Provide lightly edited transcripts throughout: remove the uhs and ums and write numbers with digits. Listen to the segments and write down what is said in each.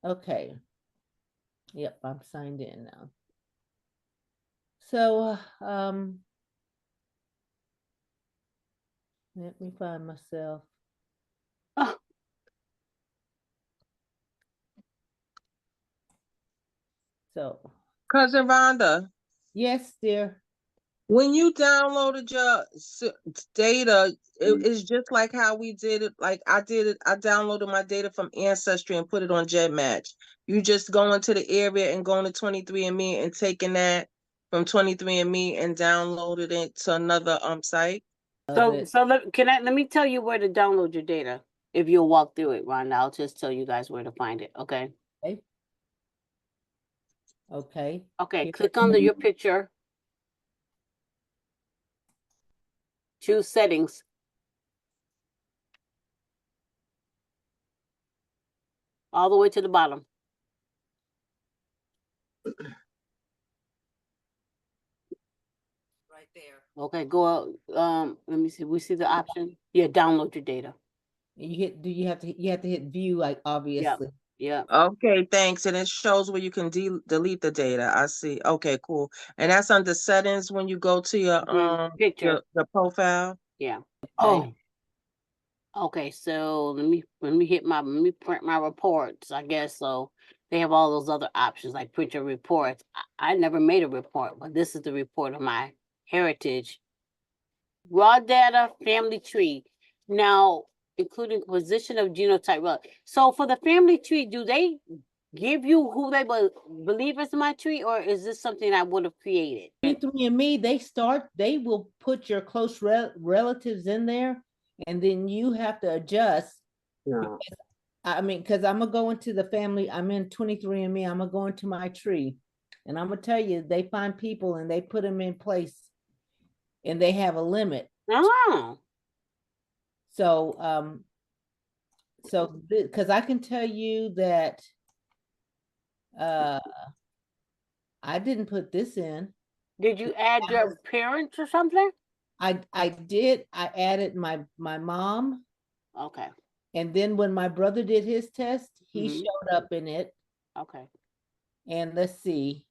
Okay. Yep, I'm signed in now. So, let me find myself. Oh, So, Cousin Rhonda, yes, dear. when you downloaded your data, it's just like how we did it. Like I did it. I downloaded my data from Ancestry and put it on GEDmatch. You just go into the area and go to 23andMe and taking that from 23andMe and downloaded it to another site. so let me tell you where to download your data. If you'll walk through it, Rhonda, I'll just tell you guys where to find it. Okay. Okay. Okay. Okay. Here. Click on your picture. Choose settings. All the way to the bottom. Right there. Okay, go out. Let me see. We see the option. Yeah, download your data. You hit, do you have to hit view, like, obviously. Yeah. Okay, thanks. And it shows where you can delete the data. I see. Okay, cool. And that's under settings when you go to your Picture. your profile. Yeah. Okay. Okay, so let me print my reports, I guess. So they have all those other options like print your reports. I never made a report, but this is the report of my heritage. Raw data, family tree. Now, including position of genotype. So for the family tree, do they give you who they believe is my tree, or is this something I would have created? 23andMe, they will put your close relatives in there, and then you have to adjust. Yeah. I mean, because I'm gonna go into the family. I'm in 23andMe. I'm gonna go into my tree, and I'm gonna tell you, they find people and they put them in place, and they have a limit. Oh. So, because I can tell you that, I didn't put this in. Did you add your parents or something? I did. I added my mom. Okay. And then when my brother did his test, he Mhm. showed up in it. Okay. And let's see.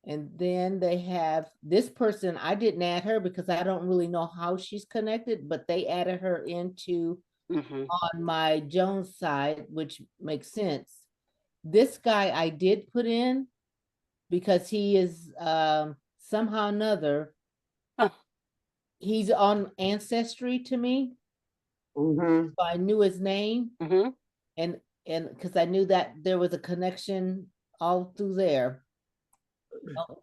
And then they have this person. I didn't add her because I don't really know how she's connected, but they added her into on my Jones side, which makes sense. This guy I did put in because he is somehow or another, he's on Ancestry to me. Mm-hmm. So I knew his name, Mm-hmm. and because I knew that there was a connection all through there.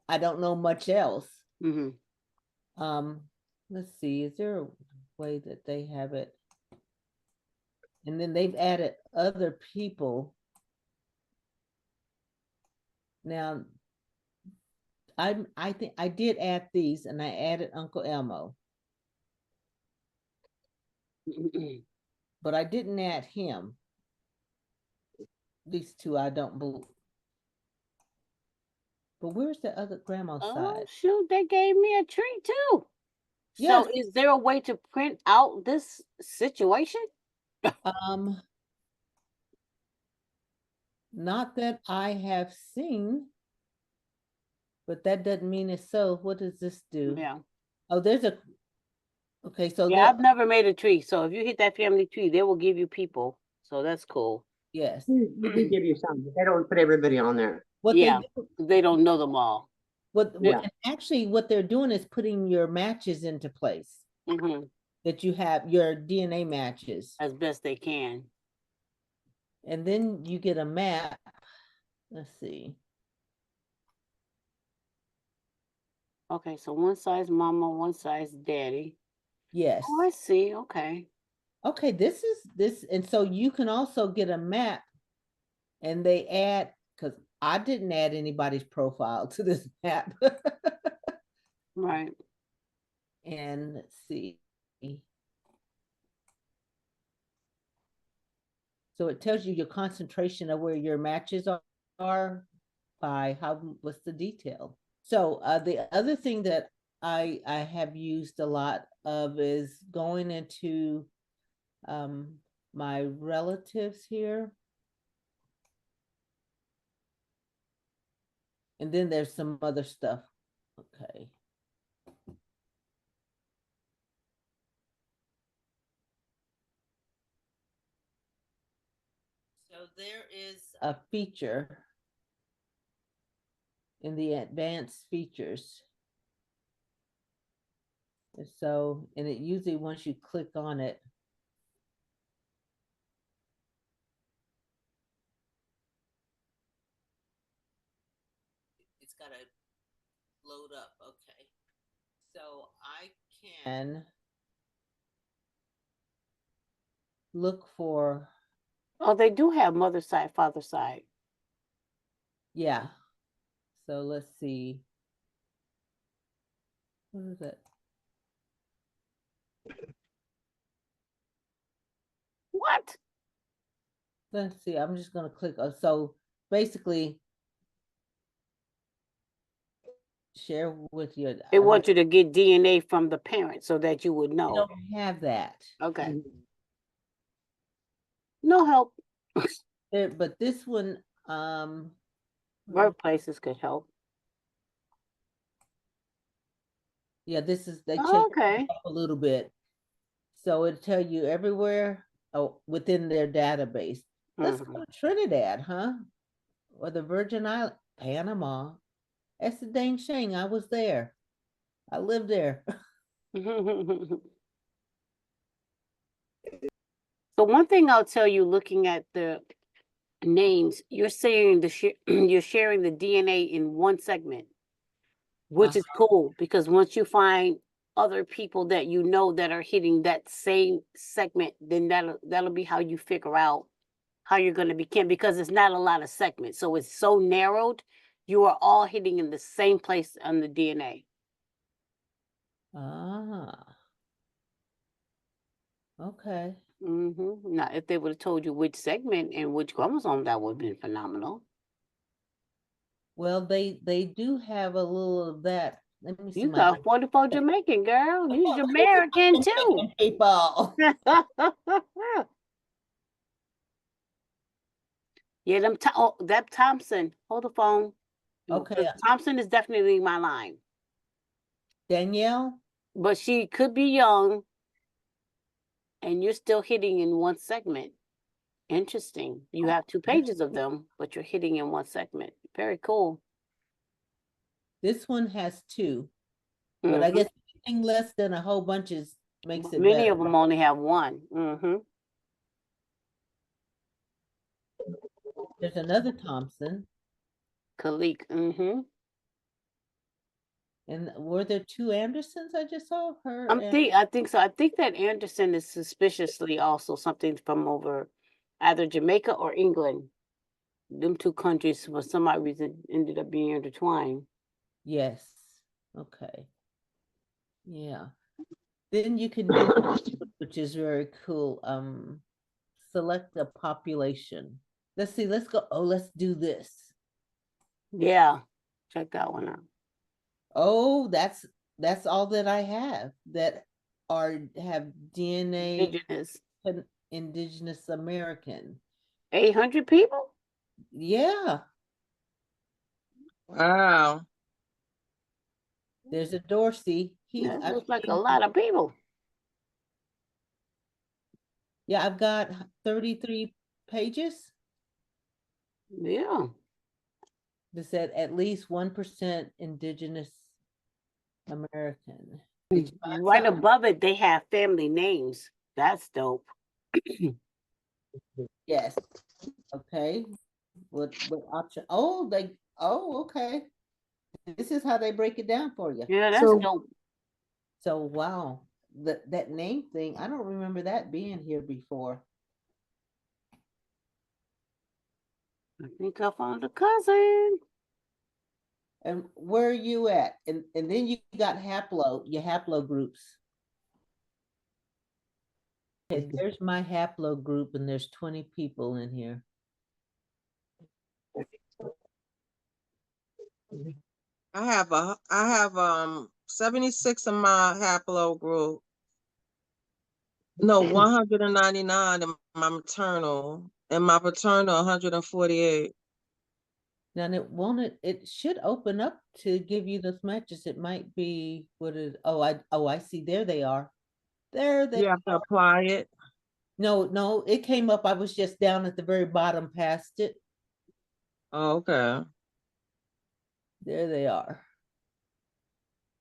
I don't know much else. Mm-hmm. Let's see, is there a way that they have it? And then they've added other people. Now, I think I did add these, and I added Uncle Elmo, but I didn't add him. These two I don't believe. But where's the other grandma's side? Shoot, they gave me a tree too. Yes. So is there a way to print out this situation? Not that I have seen, but that doesn't mean it's so. What does this do? Yeah. Oh, there's a, okay, so yeah, I've never made a tree. So if you hit that family tree, they will give you people. So that's cool. Yes. They do give you some, but they don't put everybody on there. What Yeah, they do, they don't know them all. Yeah. and actually what they're doing is putting your matches into place, that you have your DNA matches. As best they can. And then you get a map. Let's see. Okay, so one side's mama, one side's daddy. Yes. Oh, I see. Okay. Okay, this is this, and so you can also get a map, and they add, because I didn't add anybody's profile to this map. Right. And let's see. So it tells you your concentration of where your matches are by what's the detail. So the other thing that I have used a lot of is going into my relatives here. And then there's some other stuff. Okay. So there is a feature in the advanced features. So, and it usually once you click on it, it's gotta load up. Okay. So I can look for, Oh, they do have mother side, father side. yeah. So let's see. What is it? What? Let's see. I'm just gonna click. So basically, share with you. They want you to get DNA from the parent so that you would I know. don't have that. Okay. No help. But this one, Workplaces could help. yeah, this is they Oh, changed okay. it up a little bit, so it'll tell you everywhere within their database. Let's go to Trinidad, huh? Or the Virgin Islands, Panama. That's the dang shame. I was there. I lived there. So one thing I'll tell you, looking at the names, you're saying you're sharing the DNA in one segment, which is cool because once you find other people that you know that are hitting that same segment, then that'll be how you figure out how you're going to begin, because it's not a lot of segments, so it's so narrowed. You are all hitting in the same place on the DNA. Okay. Now, if they would have told you which segment and which chromosome, that would have been phenomenal. Well, they do have a little of that. Let me see. You got 44 Jamaican, girl. You're Jamaican too. People. Yeah, that Thompson. Hold the phone. Okay. Thompson is definitely my line. Danielle? But she could be young, and you're still hitting in one segment. Interesting. You have 2 pages of them, but you're hitting in one segment. Very cool. This one has 2, but I guess anything less than a whole bunch makes it Many better. of them only have 1. There's another Thompson. Kalik. And were there 2 Andersons I just saw? I think so. I think that Anderson is suspiciously also something from over either Jamaica or England. Them 2 countries, for some odd reason, ended up being intertwined. Yes. Okay. Yeah. Then you can do, which is very cool. Select a population. Let's see. Let's go. Oh, let's do this. Yeah. Check that one out. Oh, that's all that I have that have DNA indigenous American. 800 people? Yeah. Wow. There's a Dorsey. That looks like a lot of people. Yeah, I've got 33 pages. Yeah. That said at least 1% indigenous American. Right above it, they have family names. That's dope. Yes. Okay. What option? Oh, okay. This is how they break it down for you. Yeah, that's dope. So wow, that name thing, I don't remember that being here before. I think I found a cousin. And where are you at? And then you got your haplo groups. Okay, there's my haplo group, and there's 20 people in here. I have 76 in my haplo group. No, 199 in my maternal, and my paternal 148. Now it should open up to give you those matches. It might be I see. There they are. There they You have to apply it. No, it came up. I was just down at the very bottom past it. Oh, okay. There they are.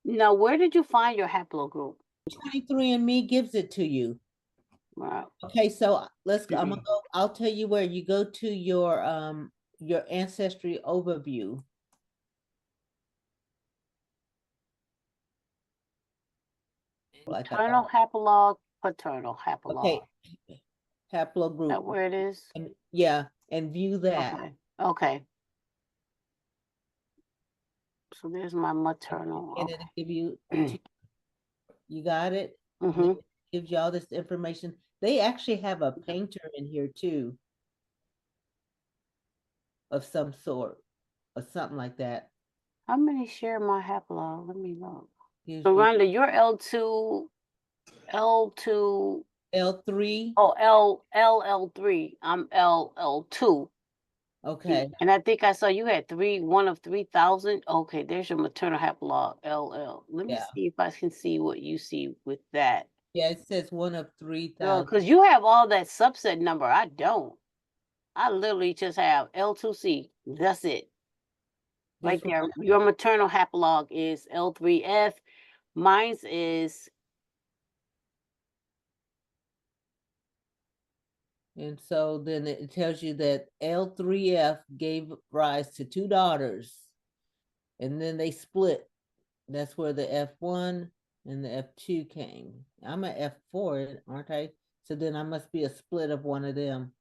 Now, where did you find your haplogroup? 23andMe gives it to you. Wow. Okay, so I'm gonna go. I'll tell you where you go to your ancestry overview. Like Maternal haplog, paternal haplog. Okay, haplogroup. That where it is? And, yeah, and view that. Okay. Okay. So there's my maternal. And it'll give you, you got it? Mm-hmm. It gives you all this information. They actually have a painter in here too. Of some sort, or something like that. How many share my haplog? Let me look. Gives So you Rhonda, you're L2, L2. L3. Oh, LL3. I'm LL2. Okay. And I think I saw you had one of 3,000. Okay, there's your maternal haplog, LL. Let me see if I can see what you see with that. Yeah, it says one of 3,000. No, because you have all that subset number. I don't. I literally just have L2C. That's it. Right there. Your maternal haplog is L3F. Mine's is. And so then it tells you that L3F gave rise to 2 daughters. And then they split. That's where the F1 and the F2 came. I'm an F4, aren't I? So then I must be a split of one of them.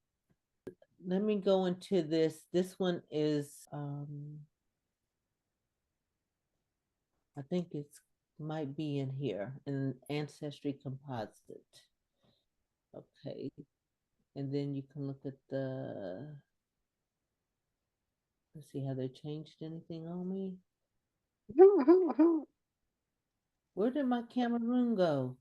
Let me go into this. This one is, I think it's might be in here, in Ancestry Composite. Okay. And then you can look at the, let's see, have they changed anything on me? Where did my Cameroon go?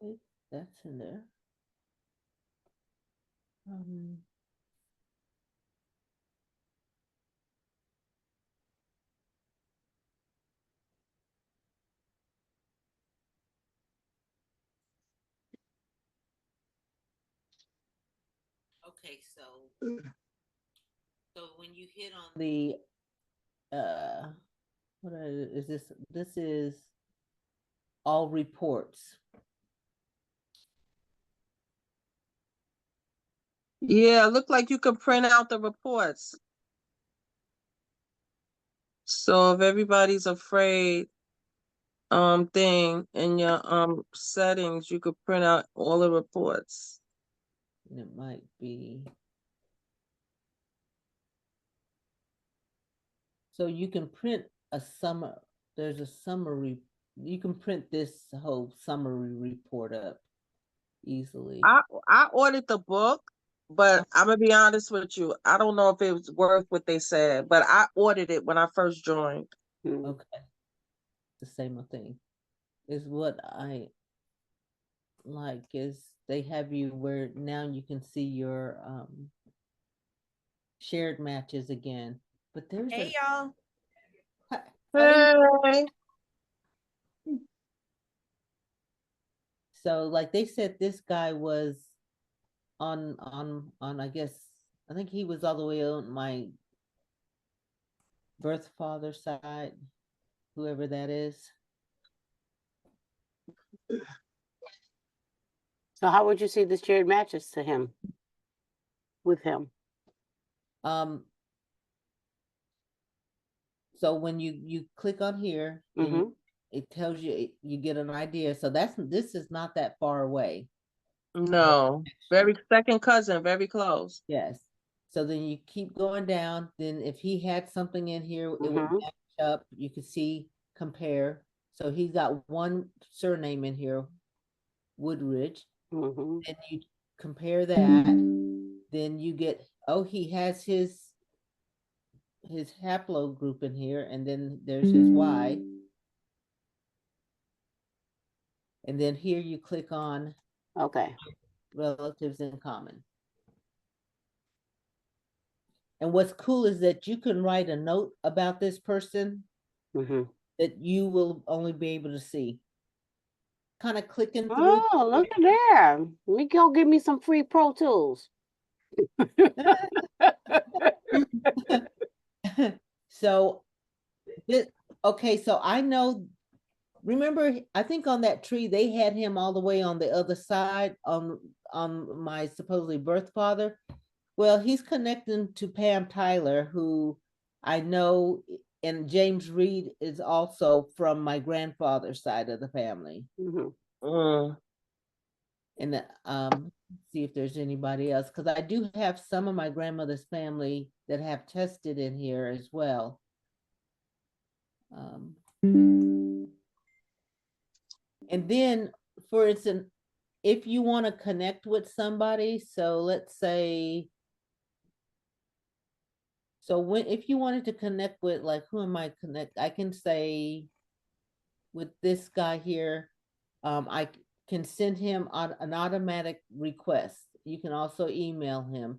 Okay, that's in there. Okay, so when you hit on the what is this? This is all reports. Yeah, it looked like you could print out the reports. So if everybody's afraid thing in your settings, you could print out all the reports. And it might be. So you can print a there's a summary. You can print this whole summary report up easily. I ordered the book, but I'm gonna be honest with you. I don't know if it was worth what they said, but I ordered it when I first joined. Okay. The same thing is what I like is they have you where now you can see your shared matches again. But there's Hey y'all. Hey. So like they said this guy was on I guess I think he was all the way on my birth father side, whoever that is. So how would you see the shared matches to him? With him? So when you click on here, it tells you, you get an idea. So this is not that far away. No, very second cousin, very close. Yes. So then you keep going down. Then if he had something in here, it would match up. You could see, compare. So he's got one surname in here, Woodridge. And you compare that. Then you get, oh, he has his haplogroup in here, and then there's his Y. And then here you click on Okay. relatives in common. And what's cool is that you can write a note about this person that you will only be able to see. Kind of clicking through. Oh, look at there. Let me go give me some free Pro Tools. So, okay, so I know, remember, I think on that tree, they had him all the way on the other side on my supposedly birth father. Well, he's connecting to Pam Tyler, who I know, and James Reed is also from my grandfather's side of the family. And see if there's anybody else, because I do have some of my grandmother's family that have tested in here as well. And then, for instance, if you want to connect with somebody, so let's say, so if you wanted to connect with, like, who am I connect? I can say with this guy here, I can send him on an automatic request. You can also email him,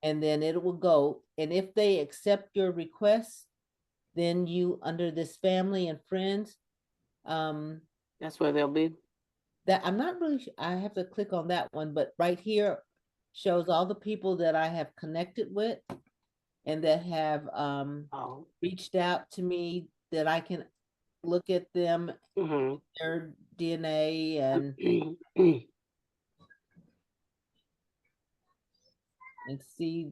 and then it will go. And if they accept your request, then you, under this family and friends, that's where they'll be. That I'm not really sure. I have to click on that one, but right here shows all the people that I have connected with and that have reached out to me, that I can look at them, their DNA and see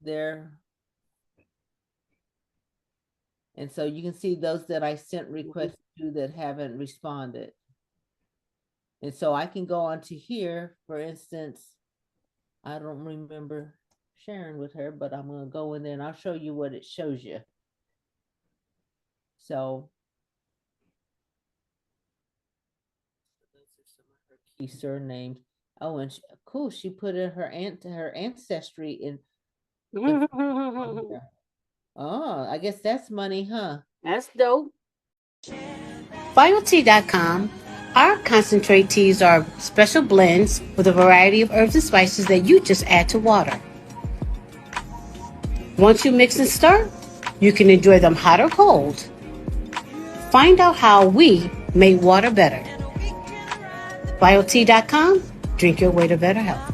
their, and so you can see those that I sent requests to that haven't responded. And so I can go on to here, for instance, I don't remember sharing with her, but I'm going to go in there and I'll show you what it shows you. So those are some of her key surnames. Oh, and cool, she put in her ancestry in. Oh, I guess that's money, huh? That's dope. BioTea.com. Our concentrate teas are special blends with a variety of herbs and spices that you just add to water. Once you mix and stir, you can enjoy them hot or cold. Find out how we make water better. BioTea.com. Drink your way to better health.